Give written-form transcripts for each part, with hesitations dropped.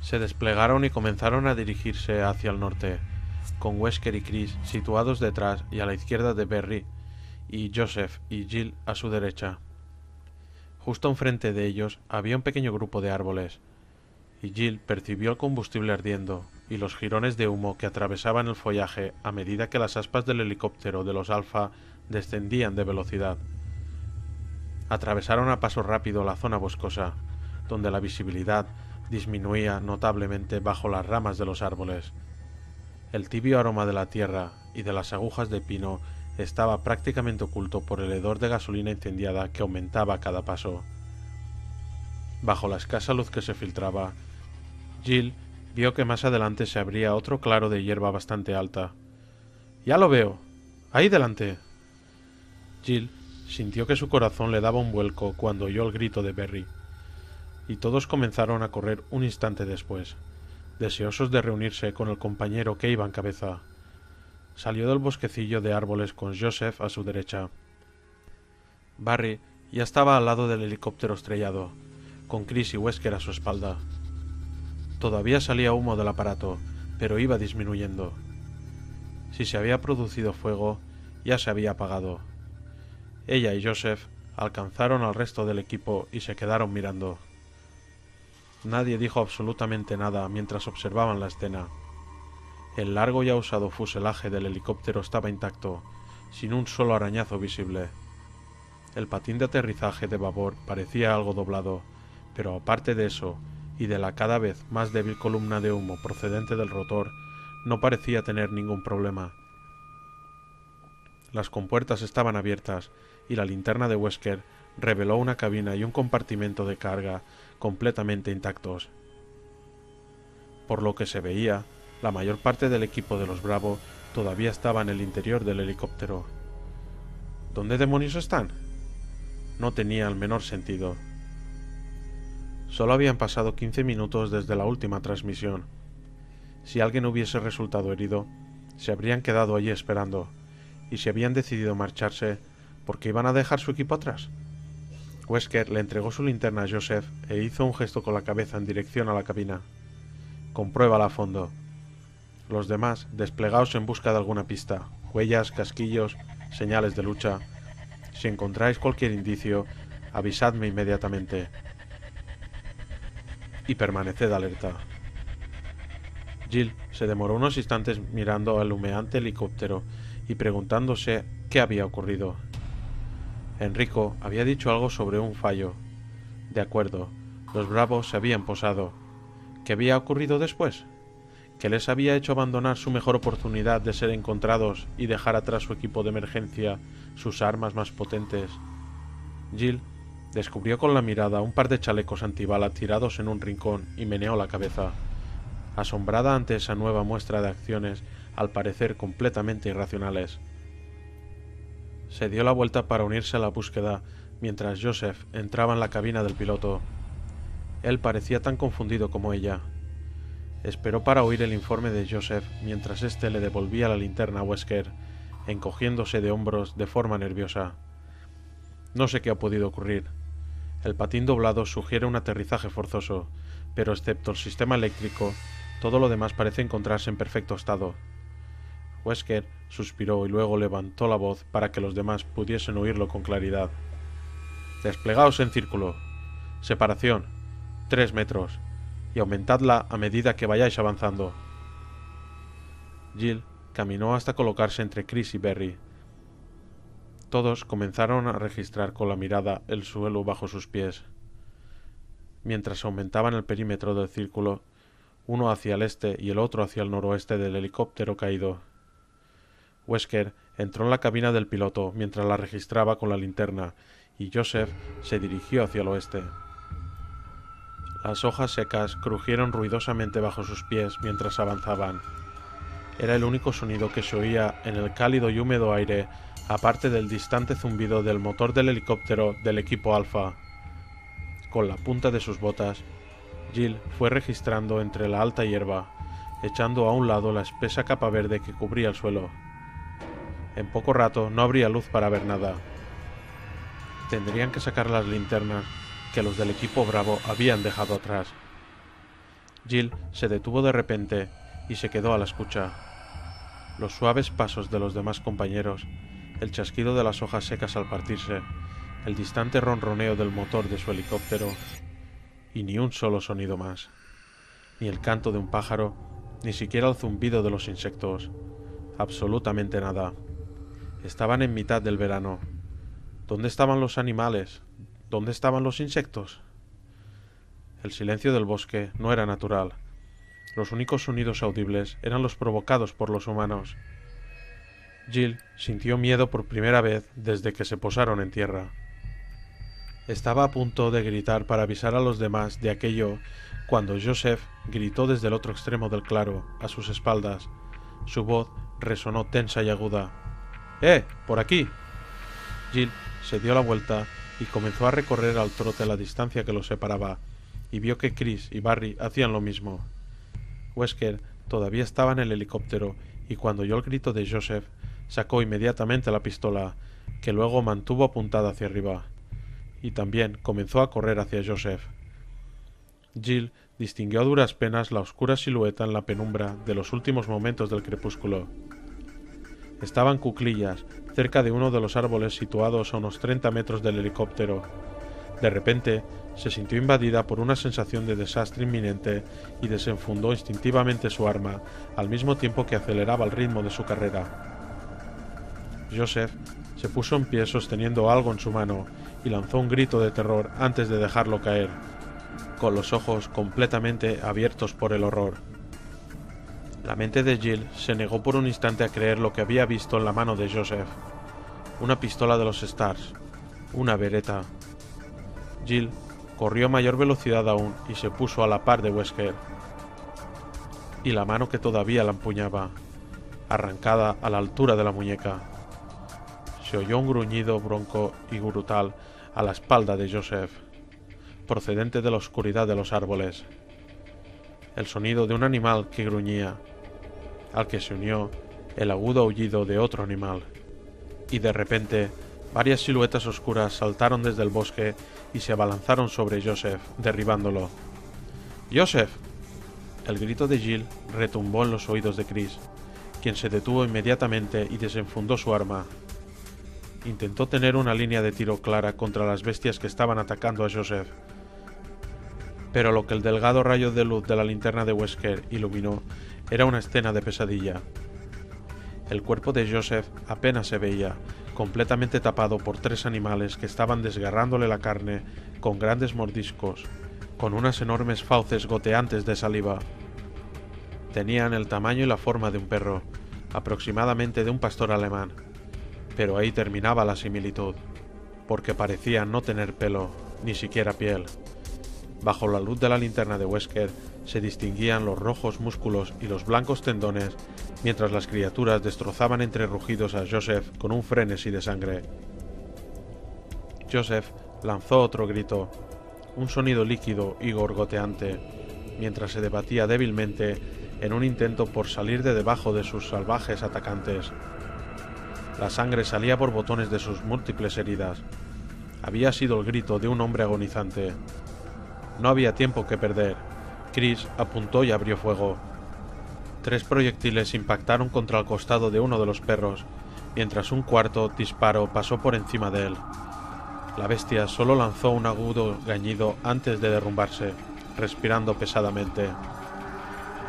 Se desplegaron y comenzaron a dirigirse hacia el norte, con Wesker y Chris situados detrás y a la izquierda de Berry, y Joseph y Jill a su derecha. Justo enfrente de ellos había un pequeño grupo de árboles, y Jill percibió el combustible ardiendo y los jirones de humo que atravesaban el follaje a medida que las aspas del helicóptero de los Alpha descendían de velocidad. Atravesaron a paso rápido la zona boscosa, donde la visibilidad disminuía notablemente bajo las ramas de los árboles. El tibio aroma de la tierra y de las agujas de pino estaba prácticamente oculto por el hedor de gasolina incendiada que aumentaba a cada paso. Bajo la escasa luz que se filtraba, Jill vio que más adelante se abría otro claro de hierba bastante alta. «¡Ya lo veo! ¡Ahí delante!». Jill sintió que su corazón le daba un vuelco cuando oyó el grito de Berry, y todos comenzaron a correr un instante después, deseosos de reunirse con el compañero que iba en cabeza. Salió del bosquecillo de árboles con Joseph a su derecha. Barry ya estaba al lado del helicóptero estrellado, con Chris y Wesker a su espalda. Todavía salía humo del aparato, pero iba disminuyendo. Si se había producido fuego, ya se había apagado. Ella y Joseph alcanzaron al resto del equipo y se quedaron mirando. Nadie dijo absolutamente nada mientras observaban la escena. El largo y usado fuselaje del helicóptero estaba intacto, sin un solo arañazo visible. El patín de aterrizaje de babor parecía algo doblado, pero aparte de eso, y de la cada vez más débil columna de humo procedente del rotor, no parecía tener ningún problema. Las compuertas estaban abiertas, y la linterna de Wesker reveló una cabina y un compartimento de carga completamente intactos. Por lo que se veía, la mayor parte del equipo de los Bravo todavía estaba en el interior del helicóptero. ¿Dónde demonios están? No tenía el menor sentido. Solo habían pasado 15 minutos desde la última transmisión. Si alguien hubiese resultado herido, se habrían quedado allí esperando, y si habían decidido marcharse, ¿por qué iban a dejar su equipo atrás? Wesker le entregó su linterna a Joseph e hizo un gesto con la cabeza en dirección a la cabina. «Compruébala a fondo». Los demás, desplegaos en busca de alguna pista, huellas, casquillos, señales de lucha. Si encontráis cualquier indicio, avisadme inmediatamente. Y permaneced alerta. Jill se demoró unos instantes mirando al humeante helicóptero y preguntándose qué había ocurrido. Enrico había dicho algo sobre un fallo. De acuerdo, los Bravos se habían posado. ¿Qué había ocurrido después? ¿Qué les había hecho abandonar su mejor oportunidad de ser encontrados y dejar atrás su equipo de emergencia, sus armas más potentes? Jill descubrió con la mirada un par de chalecos antibala tirados en un rincón y meneó la cabeza, asombrada ante esa nueva muestra de acciones al parecer completamente irracionales. Se dio la vuelta para unirse a la búsqueda mientras Joseph entraba en la cabina del piloto. Él parecía tan confundido como ella. Esperó para oír el informe de Joseph mientras éste le devolvía la linterna a Wesker, encogiéndose de hombros de forma nerviosa. No sé qué ha podido ocurrir. El patín doblado sugiere un aterrizaje forzoso, pero excepto el sistema eléctrico, todo lo demás parece encontrarse en perfecto estado. Wesker suspiró y luego levantó la voz para que los demás pudiesen oírlo con claridad. «Desplegaos en círculo. Separación. 3 metros. Y aumentadla a medida que vayáis avanzando». Jill caminó hasta colocarse entre Chris y Berry. Todos comenzaron a registrar con la mirada el suelo bajo sus pies. Mientras aumentaban el perímetro del círculo, uno hacia el este y el otro hacia el noroeste del helicóptero caído. Wesker entró en la cabina del piloto mientras la registraba con la linterna, y Joseph se dirigió hacia el oeste. Las hojas secas crujieron ruidosamente bajo sus pies mientras avanzaban. Era el único sonido que se oía en el cálido y húmedo aire, aparte del distante zumbido del motor del helicóptero del equipo Alpha. Con la punta de sus botas, Jill fue registrando entre la alta hierba, echando a un lado la espesa capa verde que cubría el suelo. En poco rato no habría luz para ver nada. Tendrían que sacar las linternas que los del equipo Bravo habían dejado atrás. Jill se detuvo de repente y se quedó a la escucha. Los suaves pasos de los demás compañeros, el chasquido de las hojas secas al partirse, el distante ronroneo del motor de su helicóptero, y ni un solo sonido más. Ni el canto de un pájaro, ni siquiera el zumbido de los insectos. Absolutamente nada. Estaban en mitad del verano. ¿Dónde estaban los animales? ¿Dónde estaban los insectos? El silencio del bosque no era natural. Los únicos sonidos audibles eran los provocados por los humanos. Jill sintió miedo por primera vez desde que se posaron en tierra. Estaba a punto de gritar para avisar a los demás de aquello cuando Joseph gritó desde el otro extremo del claro, a sus espaldas. Su voz resonó tensa y aguda. ¡Por aquí! Jill se dio la vuelta y comenzó a recorrer al trote la distancia que los separaba, y vio que Chris y Barry hacían lo mismo. Wesker todavía estaba en el helicóptero, y cuando oyó el grito de Joseph, sacó inmediatamente la pistola, que luego mantuvo apuntada hacia arriba, y también comenzó a correr hacia Joseph. Jill distinguió a duras penas la oscura silueta en la penumbra de los últimos momentos del crepúsculo. Estaba en cuclillas, cerca de uno de los árboles situados a unos 30 metros del helicóptero. De repente, se sintió invadida por una sensación de desastre inminente y desenfundó instintivamente su arma, al mismo tiempo que aceleraba el ritmo de su carrera. Joseph se puso en pie sosteniendo algo en su mano y lanzó un grito de terror antes de dejarlo caer, con los ojos completamente abiertos por el horror. La mente de Jill se negó por un instante a creer lo que había visto en la mano de Joseph. Una pistola de los Stars, una Beretta. Jill corrió a mayor velocidad aún y se puso a la par de Wesker. Y la mano que todavía la empuñaba, arrancada a la altura de la muñeca. Se oyó un gruñido bronco y brutal a la espalda de Joseph, procedente de la oscuridad de los árboles. El sonido de un animal que gruñía, al que se unió el agudo aullido de otro animal. Y de repente, varias siluetas oscuras saltaron desde el bosque y se abalanzaron sobre Joseph, derribándolo. ¡Joseph! El grito de Jill retumbó en los oídos de Chris, quien se detuvo inmediatamente y desenfundó su arma. Intentó tener una línea de tiro clara contra las bestias que estaban atacando a Joseph, pero lo que el delgado rayo de luz de la linterna de Wesker iluminó era una escena de pesadilla. El cuerpo de Joseph apenas se veía, completamente tapado por 3 animales que estaban desgarrándole la carne con grandes mordiscos, con unas enormes fauces goteantes de saliva. Tenían el tamaño y la forma de un perro, aproximadamente de un pastor alemán, pero ahí terminaba la similitud, porque parecían no tener pelo, ni siquiera piel. Bajo la luz de la linterna de Wesker se distinguían los rojos músculos y los blancos tendones, mientras las criaturas destrozaban entre rugidos a Joseph con un frenesí de sangre. Joseph lanzó otro grito, un sonido líquido y gorgoteante, mientras se debatía débilmente en un intento por salir de debajo de sus salvajes atacantes. La sangre salía a borbotones de sus múltiples heridas. Había sido el grito de un hombre agonizante. No había tiempo que perder. Chris apuntó y abrió fuego. 3 proyectiles impactaron contra el costado de uno de los perros, mientras un cuarto disparo pasó por encima de él. La bestia solo lanzó un agudo gañido antes de derrumbarse, respirando pesadamente.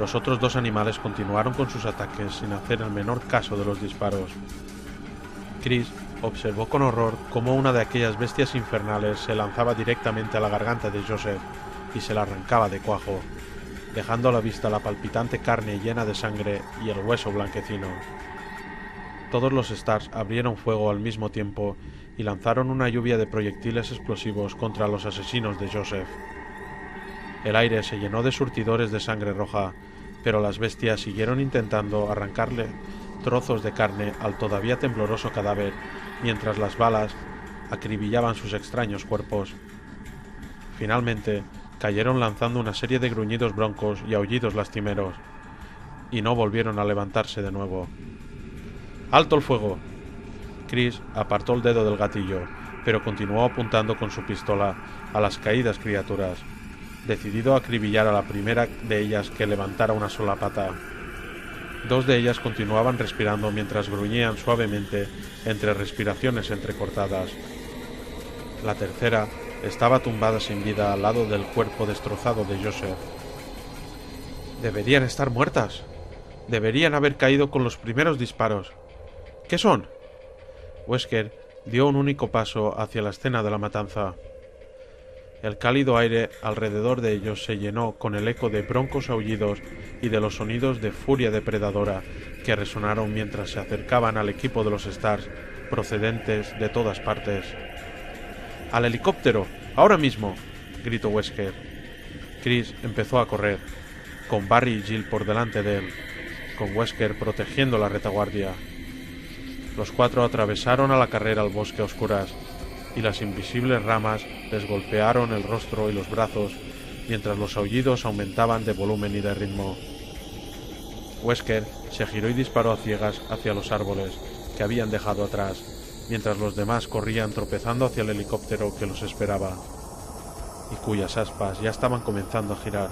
Los otros 2 animales continuaron con sus ataques sin hacer el menor caso de los disparos. Chris observó con horror cómo una de aquellas bestias infernales se lanzaba directamente a la garganta de Joseph y se la arrancaba de cuajo, dejando a la vista la palpitante carne llena de sangre y el hueso blanquecino. Todos los Stars abrieron fuego al mismo tiempo y lanzaron una lluvia de proyectiles explosivos contra los asesinos de Joseph. El aire se llenó de surtidores de sangre roja, pero las bestias siguieron intentando arrancarle trozos de carne al todavía tembloroso cadáver, mientras las balas acribillaban sus extraños cuerpos. Finalmente, cayeron lanzando una serie de gruñidos broncos y aullidos lastimeros, y no volvieron a levantarse de nuevo. ¡Alto el fuego! Chris apartó el dedo del gatillo, pero continuó apuntando con su pistola a las caídas criaturas. decidido a acribillar a la primera de ellas que levantara una sola pata. Dos de ellas continuaban respirando mientras gruñían suavemente entre respiraciones entrecortadas. La tercera estaba tumbada sin vida al lado del cuerpo destrozado de Joseph. Deberían estar muertas. Deberían haber caído con los primeros disparos. ¿Qué son? Wesker dio un único paso hacia la escena de la matanza. El cálido aire alrededor de ellos se llenó con el eco de broncos aullidos y de los sonidos de furia depredadora que resonaron mientras se acercaban al equipo de los Stars procedentes de todas partes. ¡Al helicóptero! ¡Ahora mismo!, gritó Wesker. Chris empezó a correr, con Barry y Jill por delante de él, con Wesker protegiendo la retaguardia. Los cuatro atravesaron a la carrera el bosque a oscuras, y las invisibles ramas les golpearon el rostro y los brazos, mientras los aullidos aumentaban de volumen y de ritmo. Wesker se giró y disparó a ciegas hacia los árboles que habían dejado atrás, mientras los demás corrían tropezando hacia el helicóptero que los esperaba, y cuyas aspas ya estaban comenzando a girar.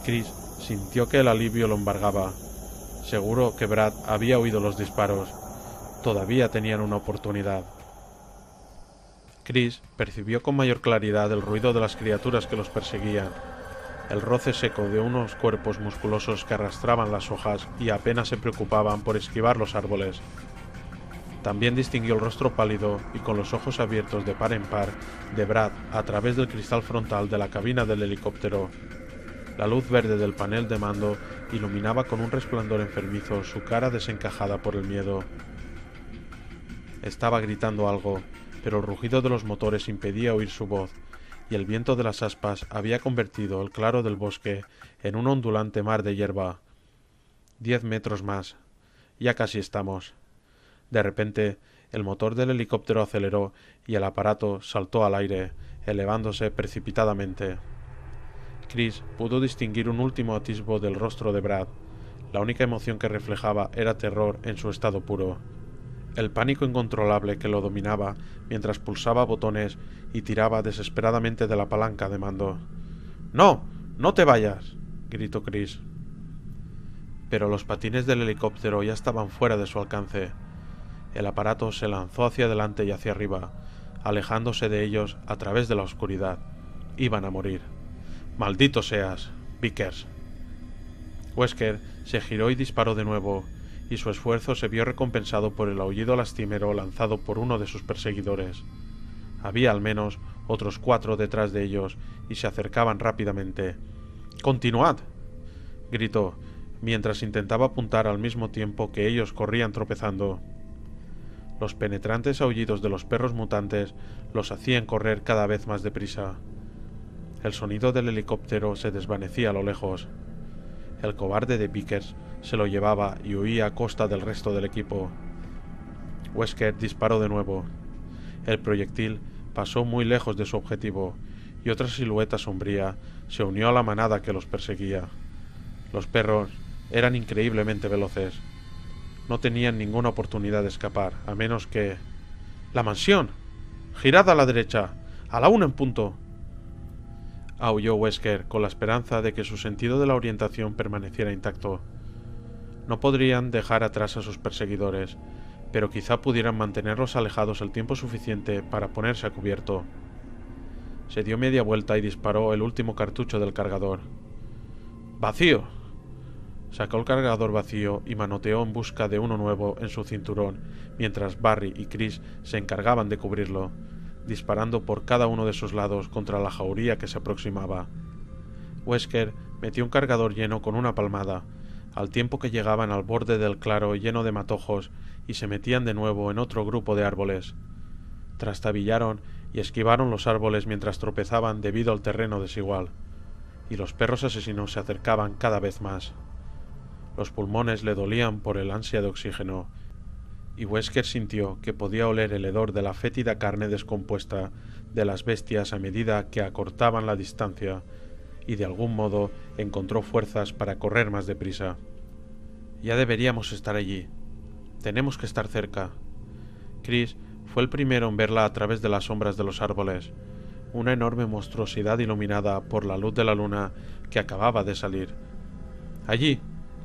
Chris sintió que el alivio lo embargaba. Seguro que Brad había oído los disparos. Todavía tenían una oportunidad. Chris percibió con mayor claridad el ruido de las criaturas que los perseguían, el roce seco de unos cuerpos musculosos que arrastraban las hojas y apenas se preocupaban por esquivar los árboles. También distinguió el rostro pálido y con los ojos abiertos de par en par de Brad a través del cristal frontal de la cabina del helicóptero. La luz verde del panel de mando iluminaba con un resplandor enfermizo su cara desencajada por el miedo. Estaba gritando algo, pero el rugido de los motores impedía oír su voz, y el viento de las aspas había convertido el claro del bosque en un ondulante mar de hierba. 10 metros más. Ya casi estamos. De repente, el motor del helicóptero aceleró y el aparato saltó al aire, elevándose precipitadamente. Chris pudo distinguir un último atisbo del rostro de Brad. La única emoción que reflejaba era terror en su estado puro. El pánico incontrolable que lo dominaba mientras pulsaba botones y tiraba desesperadamente de la palanca de mando. ¡No! ¡No te vayas!, gritó Chris. Pero los patines del helicóptero ya estaban fuera de su alcance. El aparato se lanzó hacia adelante y hacia arriba, alejándose de ellos a través de la oscuridad. Iban a morir. ¡Maldito seas, Vickers! Wesker se giró y disparó de nuevo, y su esfuerzo se vio recompensado por el aullido lastimero lanzado por uno de sus perseguidores. Había al menos otros 4 detrás de ellos y se acercaban rápidamente. ¡Continuad!, gritó, mientras intentaba apuntar al mismo tiempo que ellos corrían tropezando. Los penetrantes aullidos de los perros mutantes los hacían correr cada vez más deprisa. El sonido del helicóptero se desvanecía a lo lejos. El cobarde de Vickers se lo llevaba y huía a costa del resto del equipo. Wesker disparó de nuevo. El proyectil pasó muy lejos de su objetivo, y otra silueta sombría se unió a la manada que los perseguía. Los perros eran increíblemente veloces. No tenían ninguna oportunidad de escapar, a menos que... ¡La mansión! ¡Girad a la derecha! ¡A la 1 en punto! Aulló Wesker con la esperanza de que su sentido de la orientación permaneciera intacto. No podrían dejar atrás a sus perseguidores, pero quizá pudieran mantenerlos alejados el tiempo suficiente para ponerse a cubierto. Se dio media vuelta y disparó el último cartucho del cargador. ¡Vacío! Sacó el cargador vacío y manoteó en busca de uno nuevo en su cinturón, mientras Barry y Chris se encargaban de cubrirlo, disparando por cada uno de sus lados contra la jauría que se aproximaba. Wesker metió un cargador lleno con una palmada, al tiempo que llegaban al borde del claro lleno de matojos y se metían de nuevo en otro grupo de árboles. Trastabillaron y esquivaron los árboles mientras tropezaban debido al terreno desigual, y los perros asesinos se acercaban cada vez más. Los pulmones le dolían por el ansia de oxígeno, y Wesker sintió que podía oler el hedor de la fétida carne descompuesta de las bestias a medida que acortaban la distancia, y de algún modo encontró fuerzas para correr más deprisa. Ya deberíamos estar allí. Tenemos que estar cerca. Chris fue el primero en verla a través de las sombras de los árboles. una enorme monstruosidad iluminada por la luz de la luna que acababa de salir. «Allí.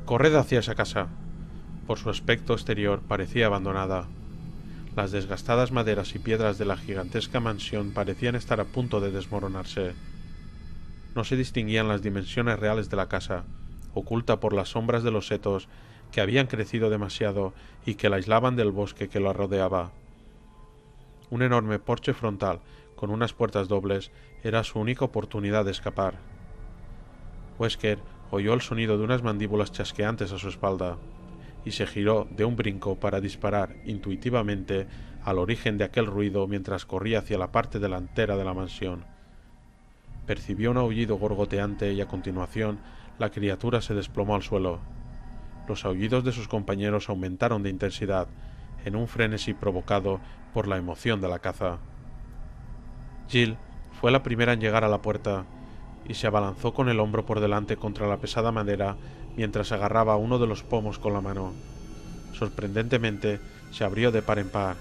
Corred hacia esa casa». Por su aspecto exterior parecía abandonada. Las desgastadas maderas y piedras de la gigantesca mansión parecían estar a punto de desmoronarse. No se distinguían las dimensiones reales de la casa, oculta por las sombras de los setos que habían crecido demasiado y que la aislaban del bosque que la rodeaba. Un enorme porche frontal, con unas puertas dobles, era su única oportunidad de escapar. Wesker oyó el sonido de unas mandíbulas chasqueantes a su espalda, y se giró de un brinco para disparar intuitivamente al origen de aquel ruido mientras corría hacia la parte delantera de la mansión. Percibió un aullido gorgoteante y a continuación la criatura se desplomó al suelo. Los aullidos de sus compañeros aumentaron de intensidad, en un frenesí provocado por la emoción de la caza. Jill fue la primera en llegar a la puerta, y se abalanzó con el hombro por delante contra la pesada madera mientras agarraba uno de los pomos con la mano. Sorprendentemente, se abrió de par en par,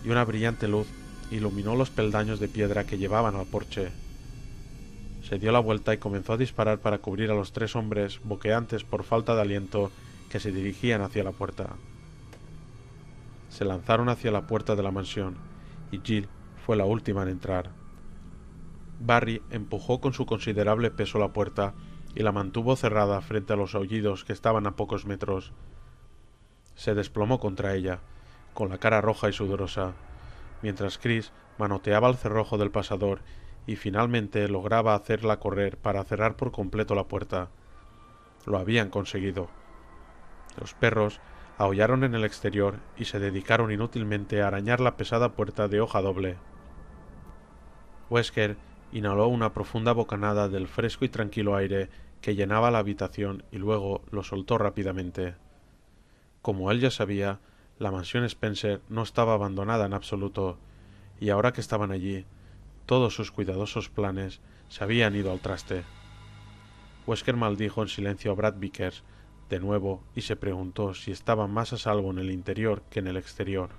y una brillante luz iluminó los peldaños de piedra que llevaban al porche. Se dio la vuelta y comenzó a disparar para cubrir a los 3 hombres boqueantes por falta de aliento que se dirigían hacia la puerta. Se lanzaron hacia la puerta de la mansión, y Jill fue la última en entrar. Barry empujó con su considerable peso la puerta y la mantuvo cerrada frente a los aullidos que estaban a pocos metros. Se desplomó contra ella, con la cara roja y sudorosa, mientras Chris manoteaba el cerrojo del pasador y finalmente lograba hacerla correr para cerrar por completo la puerta. Lo habían conseguido. Los perros aullaron en el exterior y se dedicaron inútilmente a arañar la pesada puerta de hoja doble. Wesker inhaló una profunda bocanada del fresco y tranquilo aire que llenaba la habitación y luego lo soltó rápidamente. Como él ya sabía, la mansión Spencer no estaba abandonada en absoluto, y ahora que estaban allí, todos sus cuidadosos planes se habían ido al traste. Wesker maldijo en silencio a Brad Vickers de nuevo y se preguntó si estaba más a salvo en el interior que en el exterior.